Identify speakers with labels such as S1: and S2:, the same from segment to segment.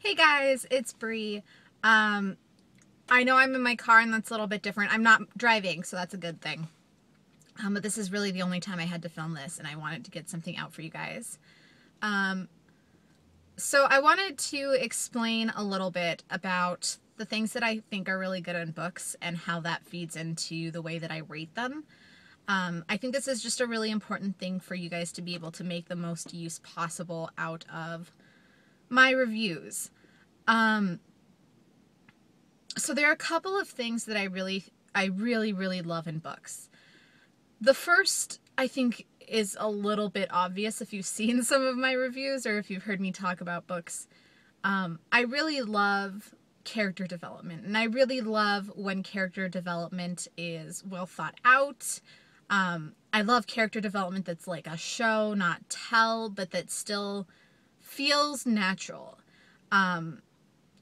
S1: Hey guys, it's Bree. I know I'm in my car and that's a little bit different. I'm not driving, so that's a good thing. But this is really the only time I had to film this, and I wanted to get something out for you guys. So I wanted to explain a little bit about the things that I think are really good in books and how that feeds into the way that I rate them. I think this is just a really important thing for you guys to be able to make the most use possible out of my reviews. So there are a couple of things that I really love in books. The first, I think, is a little bit obvious if you've seen some of my reviews or if you've heard me talk about books. I really love character development, and I really love when character development is well thought out. I love character development that's like a show, not tell, but that still feels natural.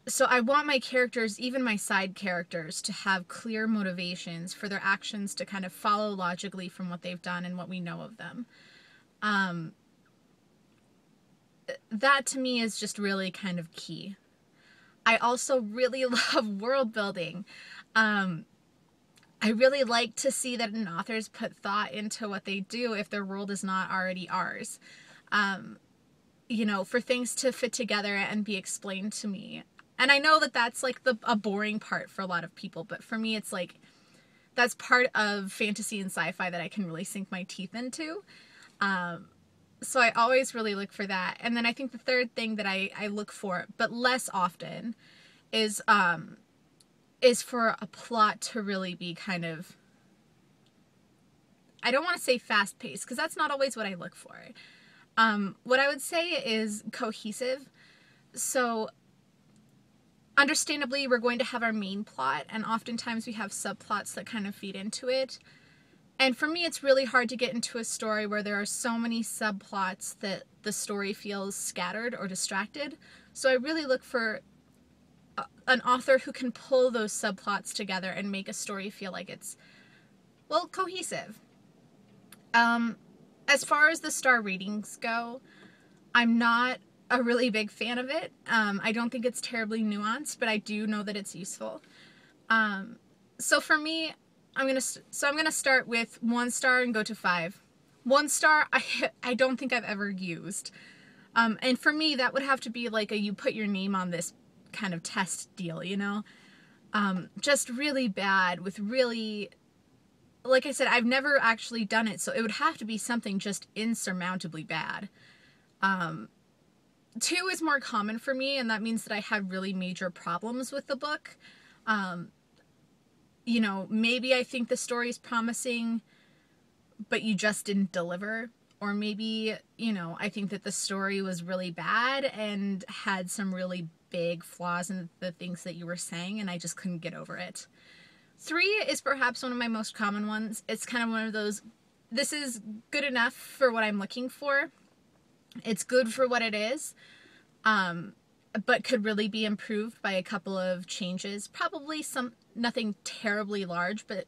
S1: So I want my characters, even my side characters, to have clear motivations for their actions to kind of follow logically from what they've done and what we know of them. That to me is just really kind of key. I also really love world building. I really like to see that an author's put thought into what they do if their world is not already ours. You know, for things to fit together and be explained to me. And I know that that's like a boring part for a lot of people, but for me it's like that's part of fantasy and sci-fi that I can really sink my teeth into. So I always really look for that. And then I think the third thing that I look for, but less often, is for a plot to really be kind of, I don't want to say fast-paced, because that's not always what I look for. What I would say is cohesive. So understandably, we're going to have our main plot, and oftentimes we have subplots that kind of feed into it. And for me, it's really hard to get into a story where there are so many subplots that the story feels scattered or distracted. So I really look for an author who can pull those subplots together and make a story feel like it's, well, cohesive. As far as the star ratings go, I'm not a really big fan of it. I don't think it's terribly nuanced, but I do know that it's useful. So for me, I'm gonna start with 1 star and go to 5. 1 star, I don't think I've ever used. And for me, that would have to be like a you put your name on this kind of test deal, you know? Just really bad with really, like I said, I've never actually done it, so it would have to be something just insurmountably bad. 2 is more common for me, and that means that I had really major problems with the book. You know, maybe I think the story's promising, but you just didn't deliver. Or maybe, you know, I think that the story was really bad and had some really big flaws in the things that you were saying, and I just couldn't get over it. 3 is perhaps one of my most common ones. It's kind of one of those, this is good enough for what I'm looking for. It's good for what it is, but could really be improved by a couple of changes. Probably nothing terribly large, but,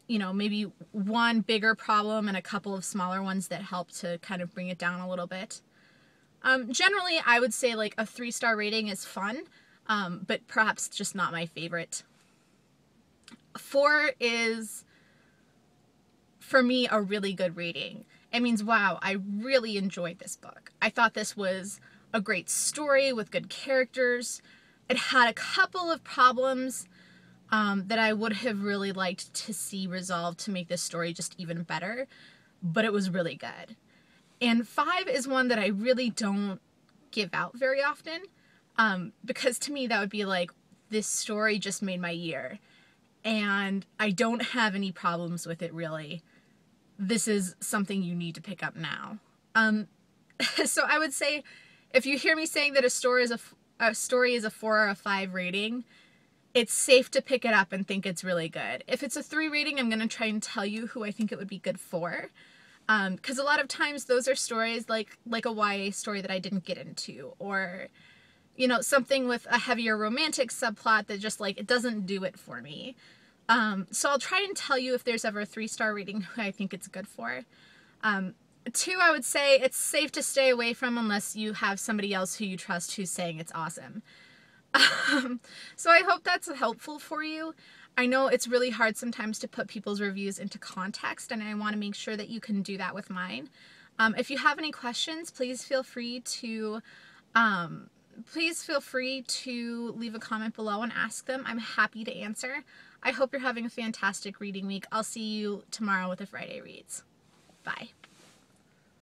S1: you know, maybe one bigger problem and a couple of smaller ones that help to kind of bring it down a little bit. Generally, I would say like a 3-star rating is fun, but perhaps just not my favorite. 4 is, for me, a really good rating. It means, wow, I really enjoyed this book. I thought this was a great story with good characters. It had a couple of problems that I would have really liked to see resolved to make this story just even better, but it was really good. And 5 is one that I really don't give out very often, because to me that would be like, this story just made my year, and I don't have any problems with it really. This is something you need to pick up now. So I would say, if you hear me saying that a story is a 4 or a 5 rating, it's safe to pick it up and think it's really good. If it's a 3 rating, I'm going to try and tell you who I think it would be good for. Because a lot of times those are stories like a YA story that I didn't get into, or, you know, something with a heavier romantic subplot that just like, it doesn't do it for me. So I'll try and tell you if there's ever a 3-star rating who I think it's good for. 2, I would say it's safe to stay away from unless you have somebody else who you trust who's saying it's awesome. So I hope that's helpful for you. I know it's really hard sometimes to put people's reviews into context, and I want to make sure that you can do that with mine. If you have any questions, please feel free to leave a comment below and ask them. I'm happy to answer. I hope you're having a fantastic reading week. I'll see you tomorrow with the Friday Reads. Bye.